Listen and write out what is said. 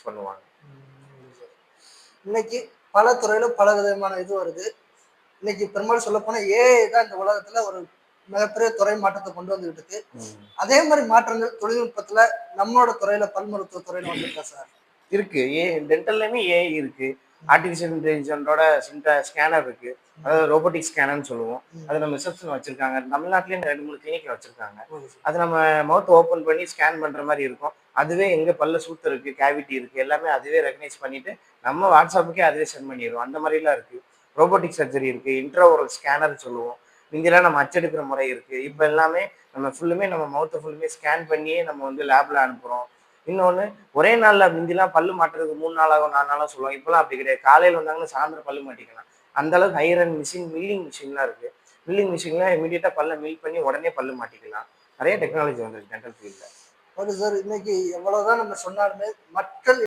பண்ணுவாங்க. இன்னைக்கு பல துறையில பல விதமான இது வருது. இன்னைக்கு பெரும்பாலும் சொல்ல போனா ஏஐ தான் இந்த உலகத்துல ஒரு மிகப்பெரிய துறை மாற்றத்தை கொண்டு வந்துகிட்டு இருக்கு. அதே மாதிரி மாற்றங்கள் தொழில்நுட்பத்துல நம்மளோட துறையில பல் மருத்துவ துறையில வந்திருக்கா சார்? இருக்கு. டென்டல்லயுமே ஏஐ இருக்கு. ஆர்டிஃபிஷியல் இன்டெலிஜென்ட்டோட ஸ்கேனர் இருக்கு. அதாவது ரோபோட்டிக் ஸ்கேனர்ன்னு சொல்லுவோம். அது நம்ம ரிசப்ஷன்ல வச்சிருக்காங்க. தமிழ்நாட்டிலேயே 2, 3 கிளினிக்ல வச்சிருக்காங்க. அது நம்ம மவுத் ஓப்பன் பண்ணி ஸ்கேன் பண்ற மாரி இருக்கும். அதுவே எங்க பல்ல சூத்து இருக்கு, கேவிட்டி இருக்கு எல்லாமே அதுவே ரெகக்னைஸ் பண்ணிட்டு நம்ம வாட்ஸ்அப்புக்கே அதுவே சென்ட் பண்ணிரும். அந்த மாரிலாம் இருக்கு. ரோபோட்டிக் சர்ஜரி இருக்கு. இன்ட்ராஓரல் ஸ்கேனர் சொல்லுவோம். மிந்திலாம் நம்ம அச்செடுக்கிற முறை இருக்கு. இப்ப எல்லாமே நம்ம ஃபுல்லுமே நம்ம மவுத்த ஃபுல்லுமே ஸ்கேன் பண்ணியே நம்ம வந்து லேப்ல அனுப்புறோம். இன்னொன்னு ஒரே நாள்ல மிந்திலாம் பல்லு மாட்டுறதுக்கு 3 நாள் ஆகும், 4 நாள் ஆகும் சொல்லுவாங்க. இப்பலாம் அப்படி கிடையாது. காலையில வந்தாங்கன்னா சாயந்தரம் பல்லு மாட்டிக்கலாம். அந்த அளவுக்கு ஹை ரன் மிஷின், மில்லிங் மிஷின்லாம் இருக்கு. மில்லிங் மிஷின்ல இமிடியேட்டா பல்ல மில் பண்ணி உடனே பல்லு மாட்டிக்கலாம். நிறைய டெக்னாலஜி வந்திருக்கு டென்டல் ஃபீல்ட்ல. ஒரு சார் இன்னைக்கு எவ்வளவுதான் நம்ம சொன்னாலுமே மக்கள்